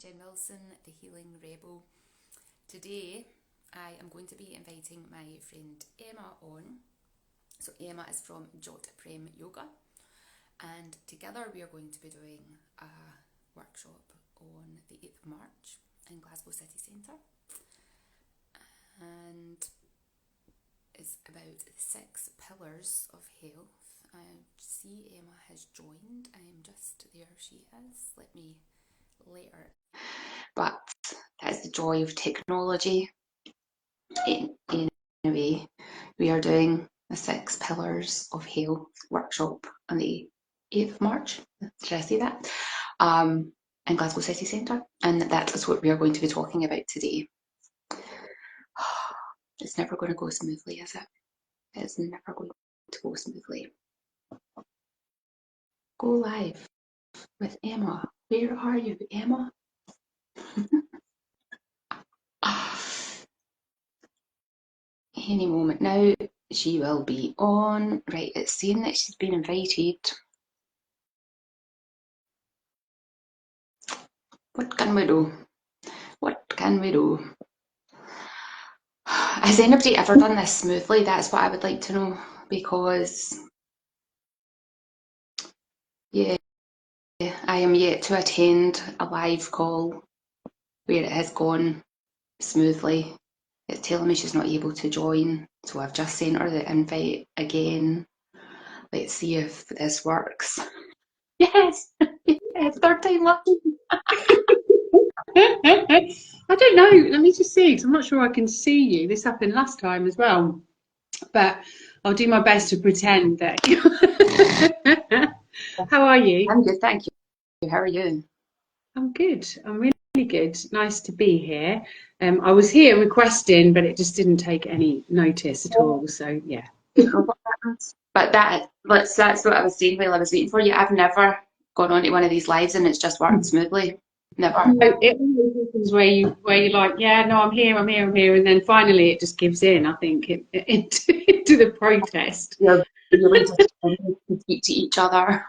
Jen Wilson, the Healing Rebel. Today I am going to be inviting my friend Emma on. So Emma is from Jot Prem Yoga, and together we are going to be doing a workshop on the 8th of March in Glasgow City Centre, and it's about the 6 pillars of health. I see Emma has joined. There she is. Let me later. But that's the joy of technology. Anyway, we are doing the 6 pillars of health workshop on the 8th of March. Did I say that? In Glasgow City Centre, and that is what we are going to be talking about today. It's never going to go smoothly, is it? It's never going to go smoothly. Go live with Emma. Where are you, Emma? Any moment now she will be on. Right, it's saying that she's been invited. What can we do? What can we do? Has anybody ever done this smoothly? That's what I would like to know, because yeah, I am yet to attend a live call where it has gone smoothly. It's telling me she's not able to join, so I've just sent her the invite again. Let's see if this works. Yes, yes, third time lucky. I don't know. Let me just see, because I'm not sure I can see you. This happened last time as well, but I'll do my best to pretend that. How are you? I'm good, thank you. How are you? I'm good. I'm really good. Nice to be here. I was here requesting, but it just didn't take any notice at all. So yeah. But that's what I was saying while I was waiting for you. I've never gone onto one of these lives and it's just worked smoothly. Never. No, it always happens where you're like, yeah, no, I'm here, and then finally it just gives in. I think into the protest. You're really just compete to each other.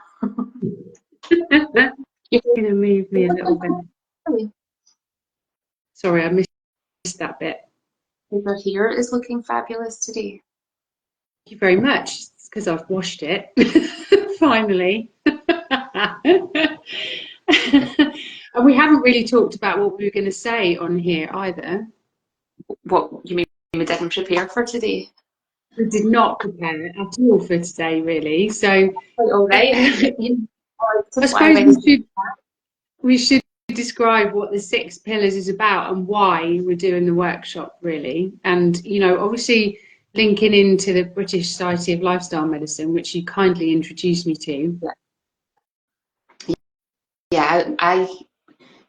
You're going to move me a little bit. Sorry, I missed that bit. Your hair is looking fabulous today. Thank you very much. It's because I've washed it finally. And we haven't really talked about what we were going to say on here either. What you mean we didn't prepare for today? We did not prepare at all for today, really. So, All right. I suppose we should describe what the 6 pillars is about and why we're doing the workshop, really. And obviously linking into the British Society of Lifestyle Medicine, which you kindly introduced me to. Yeah, I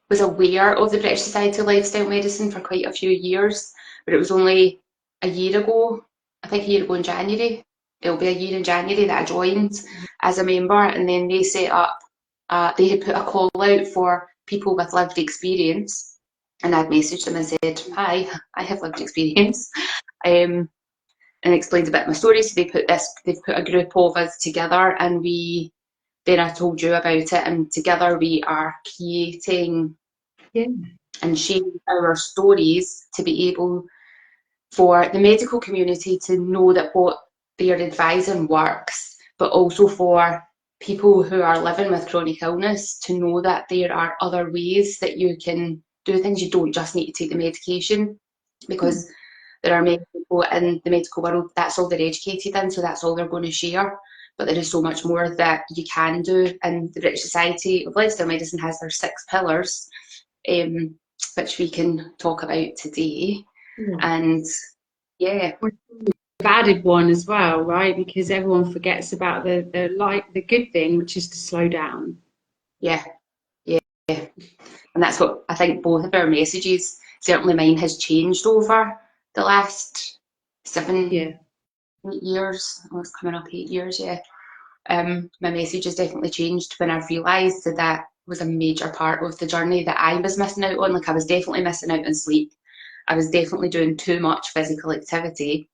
was aware of the British Society of Lifestyle Medicine for quite a few years, but it was only a year ago, I think a year ago in January. It'll be a year in January that I joined as a member, and then they set up, they had put a call out for people with lived experience, and I'd messaged them and said, hi, I have lived experience, and explained a bit of my story. So they've put a group of us together, and then I told you about it, and together we are creating and sharing our stories to be able for the medical community to know that what they are advising works, but also for people who are living with chronic illness to know that there are other ways that you can do things. You don't just need to take the medication, because there are many people in the medical world, that's all they're educated in, so that's all they're going to share. But there is so much more that you can do, and the British Society of Lifestyle Medicine has their 6 pillars, which we can talk about today. And yeah, We've added one as well, right? Because everyone forgets about the good thing, which is to slow down. yeah, yeah, and that's what I think both of our messages, certainly mine, has changed over the last 7, 8 years. Oh, it's coming up 8 years, yeah. My message has definitely changed when I've realised that that was a major part of the journey that I was missing out on. Like, I was definitely missing out on sleep. I was definitely doing too much physical activity.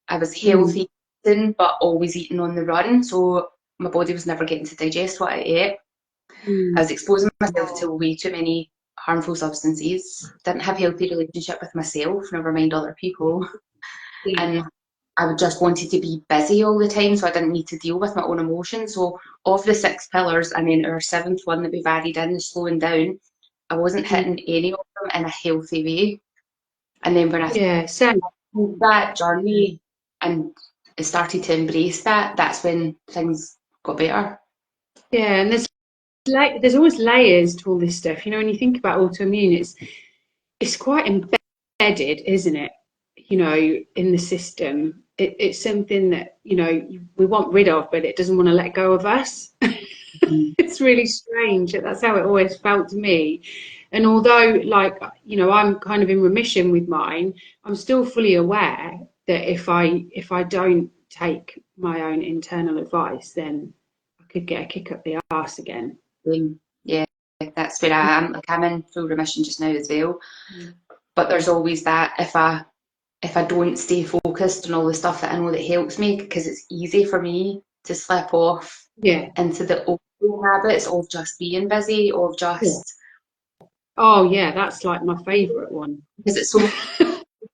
I was healthy eating, but always eating on the run. So my body was never getting to digest what I ate. I was exposing myself to way too many harmful substances, didn't have a healthy relationship with myself, never mind other people. Yeah. And I would just wanted to be busy all the time, so I didn't need to deal with my own emotions. So of the 6 pillars, and then our seventh one that we've added in, the slowing down, I wasn't hitting any of them in a healthy way. And then when I Yeah, so started that journey and I started to embrace that, that's when things got better. yeah, and there's always layers to all this stuff. You know, when you think about autoimmune, it's quite embedded, isn't it? You know, in the system, it's something that we want rid of, but it doesn't want to let go of us. Mm. It's really strange. That's how it always felt to me. And although, like, I'm kind of in remission with mine, I'm still fully aware that if I don't take my own internal advice, then I could get a kick up the arse again. Yeah, that's where I am. Like I'm in full remission just now as well. But there's always that if I don't stay focused on all the stuff that I know that helps me, because it's easy for me to slip off Yeah. into the old habits of just being busy, of Yeah. just Oh yeah, that's like my favourite one. because it's so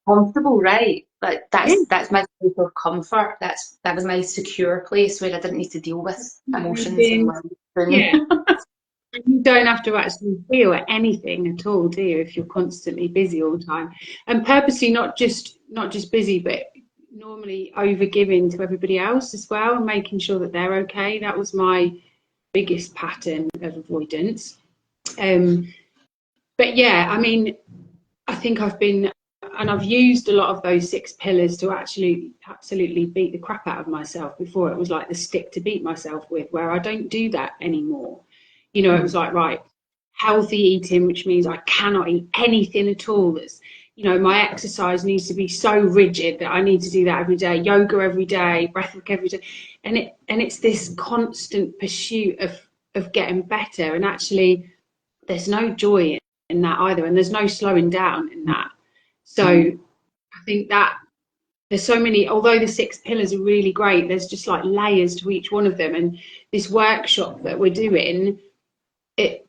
comfortable, right? Like Yeah. that's my place of comfort. That was my secure place where I didn't need to deal with emotions and life. And Yeah. You don't have to actually feel anything at all, do you, if you're constantly busy all the time? And purposely not just busy, but normally over giving to everybody else as well, and making sure that they're okay. That was my biggest pattern of avoidance. Um, but yeah, I mean, I think I've used a lot of those 6 pillars to actually absolutely beat the crap out of myself. Before it was like the stick to beat myself with, where I don't do that anymore. It was like, right, healthy eating, which means I cannot eat anything at all. My exercise needs to be so rigid that I need to do that every day, yoga every day, breathwork every day. And it's this constant pursuit of getting better. And actually there's no joy in that either, and there's no slowing down in that. So I think that there's so many, although the 6 pillars are really great, there's just like layers to each one of them. And this workshop that we're doing, it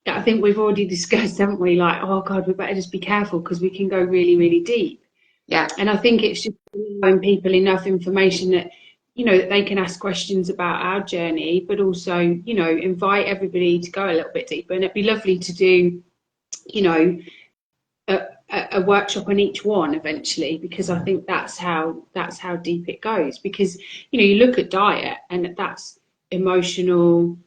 I think we've already discussed, haven't we, like, oh god, we better just be careful because we can go really, really deep. yeah, And I think it's just giving people enough information that that they can ask questions about our journey, but also invite everybody to go a little bit deeper. And it'd be lovely to do you know a workshop on each one eventually, because I think that's how deep it goes. Because you look at diet, and that's emotional,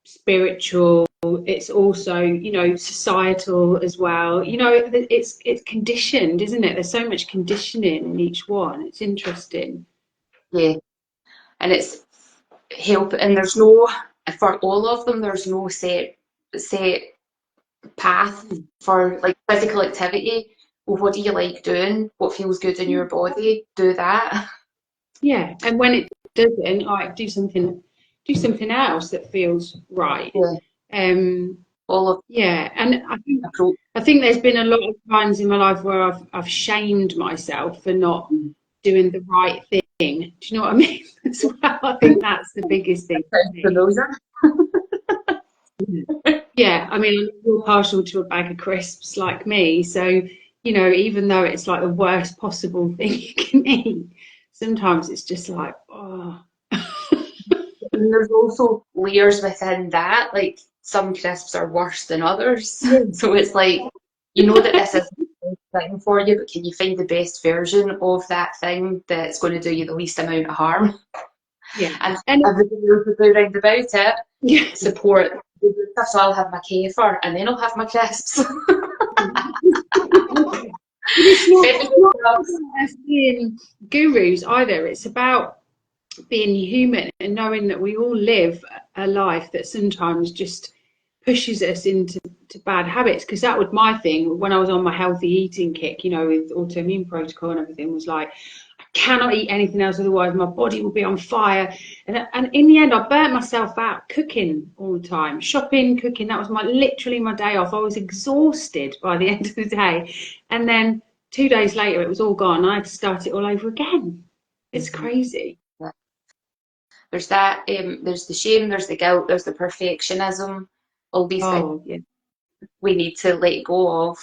spiritual. It's also societal as well. It's conditioned, isn't it? There's so much conditioning in each one. It's interesting. yeah. And it's help, and there's no for all of them. There's no set path for like physical activity. Well, what do you like doing? What feels good in your body? Do that. Yeah, and when it doesn't, like, do something else that feels right. Yeah, Um, all of yeah, and approach. I think there's been a lot of times in my life where I've shamed myself for not doing the right thing. Do you know what I mean? As well, I think that's the biggest thing for For me. those Yeah, I mean, you're partial to a bag of crisps like me, so even though it's like the worst possible thing you can eat, sometimes it's just like, oh. And there's also layers within that. Like some crisps are worse than others. Yeah. So it's like you know that this isn't the best thing for you, but can you find the best version of that thing that's going to do you the least amount of harm? Yeah, And and everything else we do round about it yeah. support the good stuff. So I'll have my kefir and then I'll have my crisps. But it's not, Everything else. about us being gurus either. It's about being human and knowing that we all live a life that sometimes just pushes us into bad habits. Because that was my thing when I was on my healthy eating kick, with autoimmune protocol and everything, was like, I cannot eat anything else, otherwise my body will be on fire. And in the end, I burnt myself out cooking all the time, shopping, cooking. That was literally my day off. I was exhausted by the end of the day. And then 2 days later, it was all gone. I had to start it all over again. It's crazy. Yeah. There's that, there's the shame, there's the guilt, there's the perfectionism, all these things. Oh, yeah. we need to let go of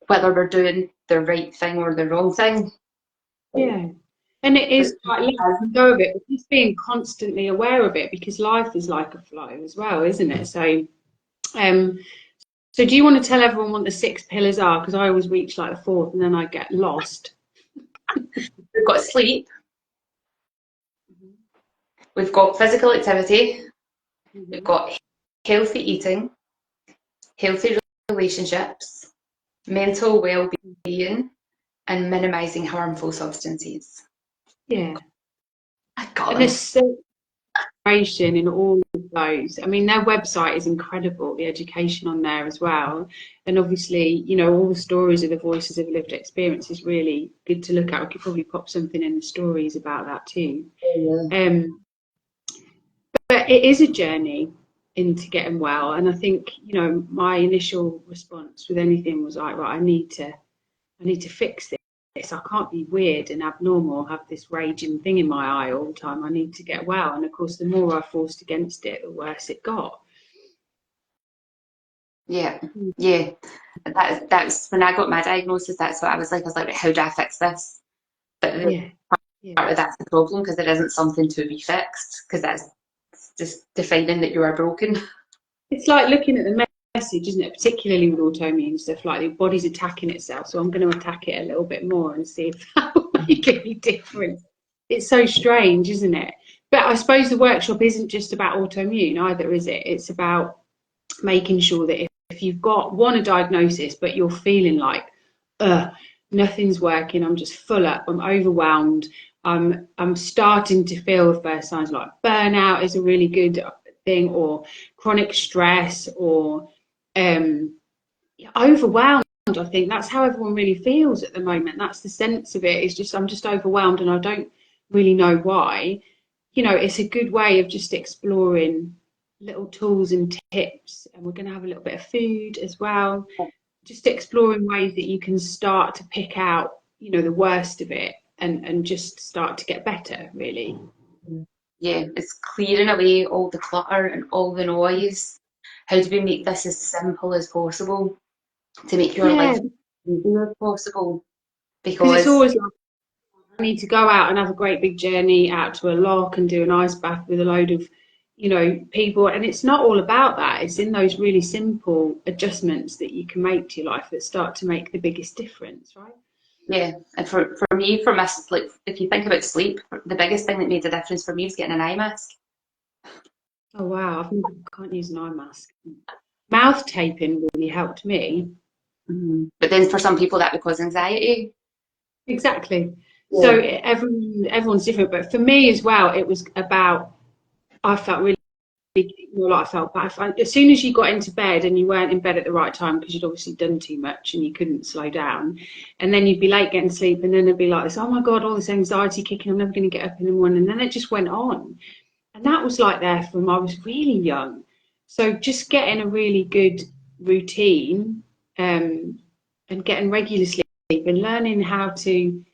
whether we're doing the right thing or the wrong thing. Yeah. And it is like letting go of it, but just being constantly aware of it, because life is like a flow as well, isn't it? Um, so do you want to tell everyone what the 6 pillars are? Because I always reach like the 4th and then I get lost. We've got sleep, Mhm. we've got physical activity, we've Mhm. got healthy eating, healthy relationships, mental well-being, and minimising harmful substances. Yeah. I got And them. there's so information in all of those. I mean, their website is incredible, the education on there as well. And obviously, you know, all the stories of the voices of lived experience is really good to look at. We could probably pop something in the stories about that too. Yeah. But it is a journey into getting well. And I think, you know, my initial response with anything was like, right, I need to fix this. I can't be weird and abnormal, have this raging thing in my eye all the time. I need to get well. And of course, the more I forced against it, the worse it got. Yeah, yeah. That's when I got my diagnosis. That's what I was like. I was like, how do I fix this? But Yeah, yeah. part of that's the problem because there isn't something to be fixed because that's just defining that you are broken. It's like looking at the message, isn't it? Particularly with autoimmune stuff, like the body's attacking itself. So I'm going to attack it a little bit more and see if that will make any difference. It's so strange, isn't it? But I suppose the workshop isn't just about autoimmune either, is it? It's about making sure that if you've got a diagnosis, but you're feeling like, nothing's working, I'm just full up, I'm overwhelmed, I'm starting to feel the first signs like burnout is a really good thing, or chronic stress, or overwhelmed. I think that's how everyone really feels at the moment. That's the sense of it. It's just I'm just overwhelmed and I don't really know why. You know, it's a good way of just exploring little tools and tips. And we're going to have a little bit of food as well. Just exploring ways that you can start to pick out, you know, the worst of it and just start to get better, really. Yeah, it's clearing away all the clutter and all the noise. How do we make this as simple as possible to make your Yeah, life as easy as possible? because it's Because always like I need to go out and have a great big journey out to a loch and do an ice bath with a load of, you know, people. And it's not all about that. It's in those really simple adjustments that you can make to your life that start to make the biggest difference, right? yeah, and for me, for my like, if you think about sleep, the biggest thing that made a difference for me was getting an eye mask. Oh wow, I can't use an eye mask. Mouth taping really helped me. But then for some people that would cause anxiety. Exactly. So Yeah. everyone's different, but for me as well, it was about I felt really more like I felt bad. As soon as you got into bed and you weren't in bed at the right time because you'd obviously done too much and you couldn't slow down, and then you'd be late getting sleep, and then it'd be like this, oh my God, all this anxiety kicking, I'm never going to get up in the morning. And then it just went on. And that was like there from I was really young. So just getting a really good routine and getting regular sleep and learning how to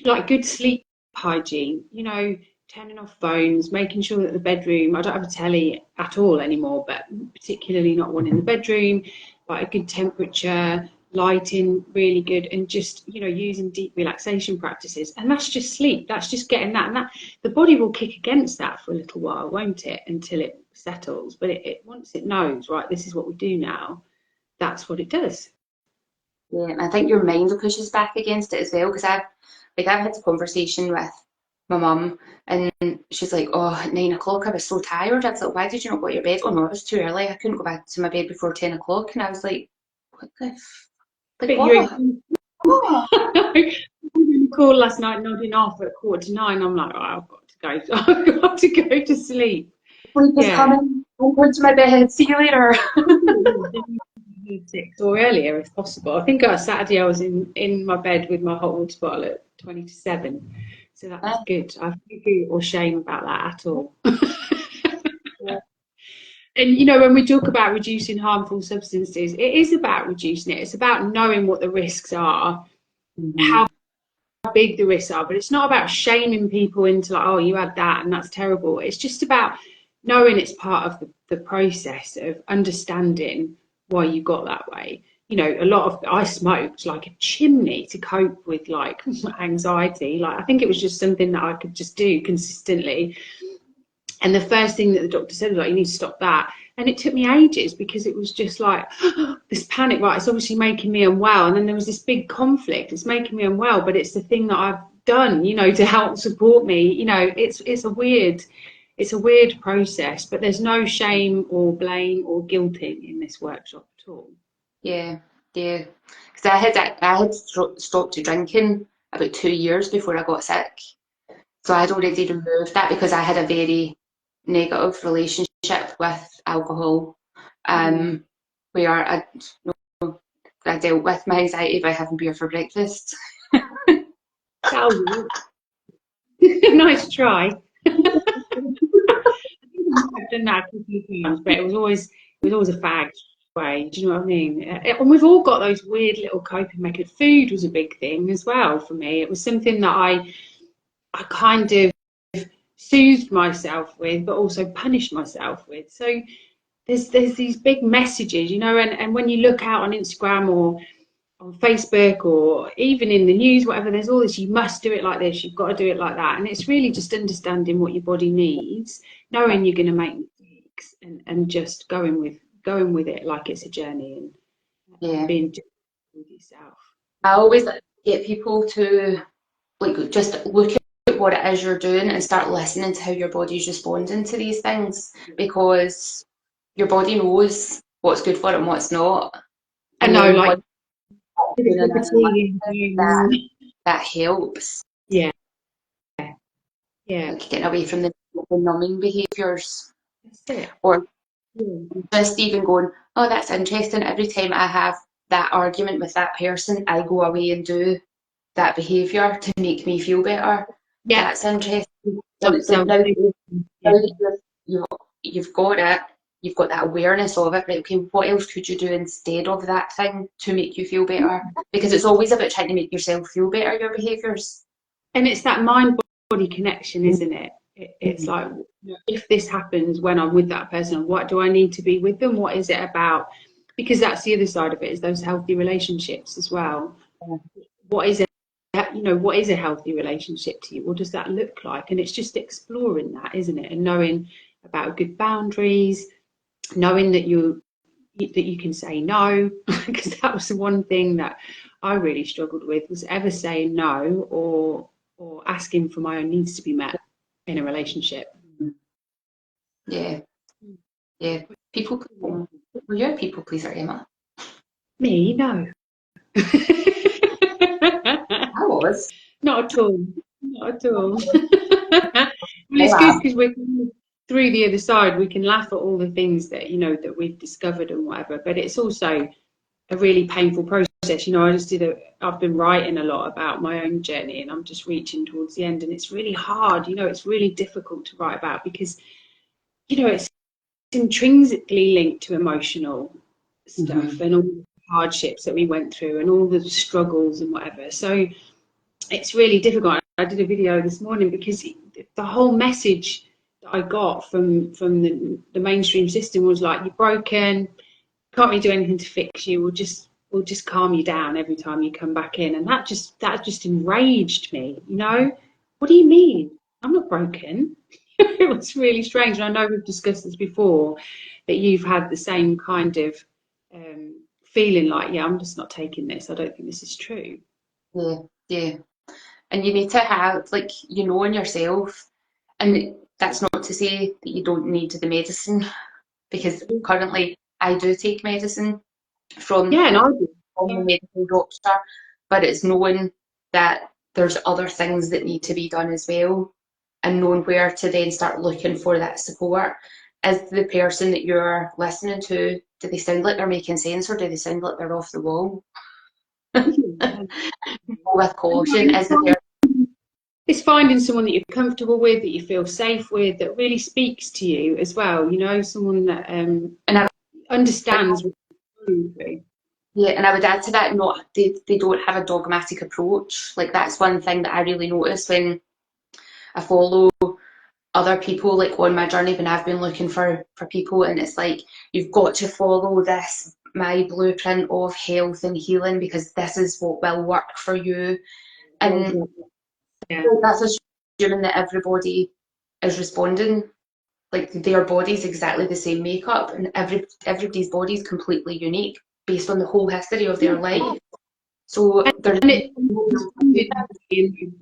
like good sleep hygiene, you know, turning off phones, making sure that the bedroom, I don't have a telly at all anymore, but particularly not one in the bedroom, like a good temperature, lighting really good, and just, you know, using deep relaxation practices. And that's just sleep. That's just getting that. And that the body will kick against that for a little while, won't it? Until it settles. But it once it knows, right, this is what we do now, that's what it does. Yeah, and I think your mind will push us back against it as well because I've had a conversation with my mum and she's like, oh, at 9 o'clock I was so tired. I was like, why did you not go to your bed? Oh no, it was too early. I couldn't go back to my bed before 10 o'clock. And I was like, what the like But you're what? What? call last night nodding off at 8:45. I'm like, oh, I've got to go. I've got to go to sleep. Sleep is Yeah. coming. I'm going to my bed. See you later. 6 or earlier if possible. I think Saturday I was in my bed with my hot water bottle at 20 to 7. So that was good. I have no guilt or shame about that at all. Yeah. And you know, when we talk about reducing harmful substances, it is about reducing it. It's about knowing what the risks are, Mm-hmm. how big the risks are, but it's not about shaming people into like, oh, you had that and that's terrible. It's just about knowing it's part of the process of understanding why you got that way. You know, I smoked like a chimney to cope with like anxiety. Like I think it was just something that I could just do consistently. And the first thing that the doctor said was like, you need to stop that. And it took me ages because it was just like this panic, right? It's obviously making me unwell. And then there was this big conflict. It's making me unwell, but it's the thing that I've done, you know, to help support me. You know, it's a weird process, but there's no shame or blame or guilting in this workshop at all. Yeah, yeah. Because I had stopped drinking about 2 years before I got sick. So I'd already removed that because I had a very negative relationship with alcohol, um, where I dealt with my anxiety by having beer for breakfast. Nice try. I've done that a few times, but it was always a fag way. Do you know what I mean? And we've all got those weird little coping mechanisms. Food was a big thing as well for me. It was something that I kind of soothed myself with, but also punished myself with. So there's these big messages, you know, and when you look out on Instagram or on Facebook or even in the news, whatever, there's all this, you must do it like this, you've got to do it like that. And it's really just understanding what your body needs, knowing you're going to make mistakes and just going with it like it's a journey and Yeah. being gentle with yourself. I always get people to like just look at what it is you're doing and start listening to how your body's responding to these things, because your body knows what's good for it and what's not. I And know, then like once you're doing that helps. Yeah, yeah, Like getting away from the numbing behaviours. that's it. Or Yeah. just even going, oh, that's interesting. Every time I have that argument with that person, I go away and do that behaviour to make me feel better. Yeah, That's interesting. So like it's like now, yeah. that you've got it, you've got that awareness of it, right? Okay, what else could you do instead of that thing to make you feel better? Because it's always about trying to make yourself feel better, your behaviours. And it's that mind body connection, isn't it? It's Mm. like, if this happens when I'm with that person, what do I need to be with them? What is it about? Because that's the other side of it, is those healthy relationships as well. What is it? You know, what is a healthy relationship to you? What does that look like? And it's just exploring that, isn't it? And knowing about good boundaries, knowing that you can say no, because that was the one thing that I really struggled with, was ever saying no or asking for my own needs to be met in a relationship. Yeah, yeah. People pleasing. Well, you're a people pleaser, Emma. Me, no. I was. Not at all. Not at all. Well, I it's good am. because we're through the other side. We can laugh at all the things that, you know, that we've discovered and whatever. But it's also a really painful process. You know, I've been writing a lot about my own journey, and I'm just reaching towards the end, and it's really hard. You know, it's really difficult to write about because, you know, it's intrinsically linked to emotional stuff and all the hardships that we went through and all the struggles and whatever. So it's really difficult. I did a video this morning because the whole message that I got from the mainstream system was like, you're broken, can't really do anything to fix you. We'll just calm you down every time you come back in. And that just enraged me, you know? What do you mean? I'm not broken. It was really strange. And I know we've discussed this before, that you've had the same kind of feeling like, yeah, I'm just not taking this. I don't think this is true. Yeah, yeah. And you need to have, like, in yourself. And that's not to say that you don't need the medicine, because currently I do take medicine from Yeah, and I do. the medical doctor, but it's knowing that there's other things that need to be done as well, and knowing where to then start looking for that support. Is the person that you're listening to, do they sound like they're making sense, or do they sound like they're off the wall? With caution, is the person. It's finding someone that you're comfortable with, that you feel safe with, that really speaks to you as well. You know, someone that And I, understands what you're going through. yeah, and I would add to that, not they don't have a dogmatic approach. Like, that's one thing that I really notice when I follow other people, like on my journey when I've been looking for people, and it's like, you've got to follow this my blueprint of health and healing because this is what will work for you. And that's assuming that everybody is responding, like their body's exactly the same makeup, and everybody's body is completely unique based on the whole history of their life. So there's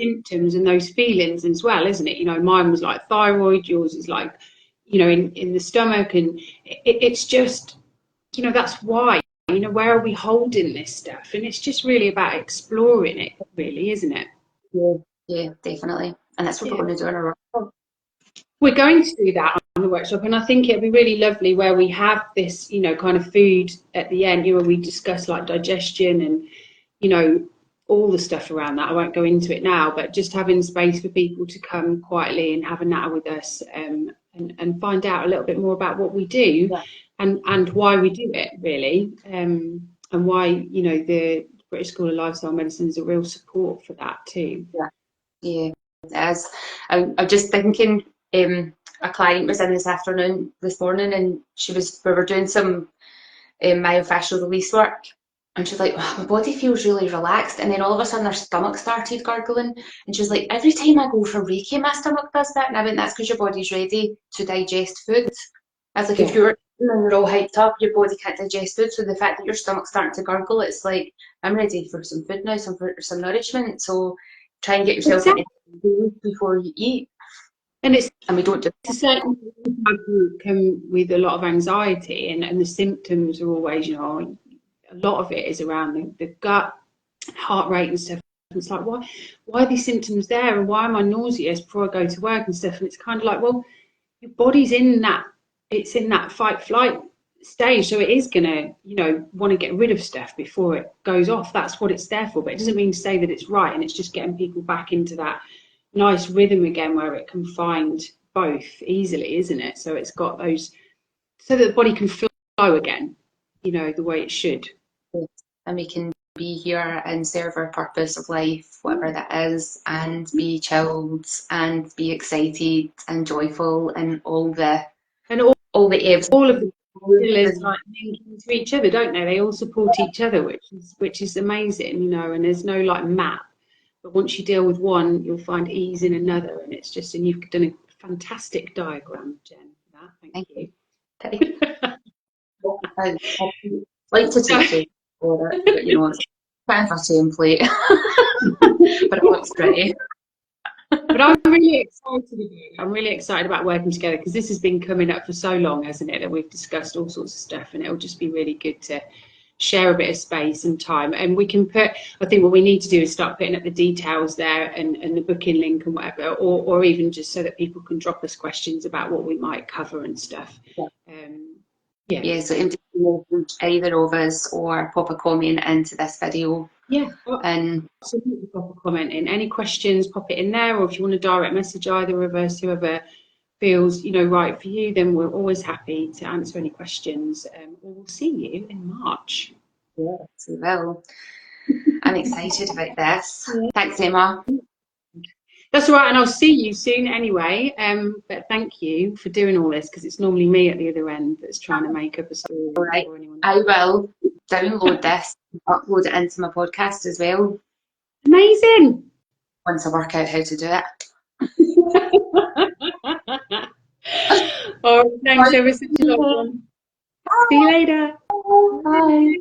symptoms and those feelings as well, isn't it? You know, mine was like thyroid, yours is like, you know, in the stomach, and it's just, you know, that's why, you know, where are we holding this stuff? And it's just really about exploring it, really, isn't it? Yeah, definitely. And that's what we're going to do in our workshop. We're going to do that on the workshop, and I think it'd be really lovely where we have this, you know, kind of food at the end, you know, we discuss like digestion and, you know, all the stuff around that. I won't go into it now, but just having space for people to come quietly and have a natter with us, and find out a little bit more about what we do, and why we do it, really, and why, you know, the British School of Lifestyle Medicine is a real support for that too. Yeah, as I'm just thinking, a client was in this morning, and we were doing some myofascial release work, and she's like, oh, my body feels really relaxed, and then all of a sudden her stomach started gurgling, and she's like, every time I go for Reiki my stomach does that, and I went, that's because your body's ready to digest food. I was like, if you're all hyped up, your body can't digest food, so the fact that your stomach's starting to gurgle, it's like, I'm ready for some food now, some nourishment. So try and get yourself into food before you eat. And we don't do it. Certain people come with a lot of anxiety, and the symptoms are always, you know, a lot of it is around the gut, heart rate and stuff. It's like, why are these symptoms there, and why am I nauseous before I go to work and stuff? And it's kind of like, well, your body's in that fight flight stage, so it is gonna, you know, want to get rid of stuff before it goes off. That's what it's there for. But it doesn't mean to say that it's right, and it's just getting people back into that nice rhythm again where it can find both easily, isn't it? So it's got those, so that the body can flow again, you know, the way it should. And we can be here and serve our purpose of life, whatever that is, and be chilled and be excited and joyful, and all the ebbs. All of the pillars like linking to each other, don't they? They all support each other, which is amazing, you know. And there's no like map, but once you deal with one, you'll find ease in another, and it's just, and you've done a fantastic diagram, Jen, for that. Thank you. I'd like to take you for it, but you know, it's kind of a template. But it looks pretty. But I'm really excited about it. I'm really excited about working together, because this has been coming up for so long, hasn't it, that we've discussed all sorts of stuff, and it'll just be really good to share a bit of space and time. And we can put, I think what we need to do is start putting up the details there, and the booking link and whatever, or even just so that people can drop us questions about what we might cover and stuff. So either of us, or pop a comment into this video. And absolutely pop a comment in. Any questions, pop it in there, or if you want to direct message either of us, whoever feels, you know, right for you, then we're always happy to answer any questions. We'll see you in March. Yes, we will. I'm excited about this. Thanks, Emma. That's all right, and I'll see you soon anyway. But thank you for doing all this, because it's normally me at the other end that's trying to make up a story. All right. I will download this and upload it into my podcast as well. Amazing. Once I work out how to do it. Oh, thanks ever so much. See you later. Bye.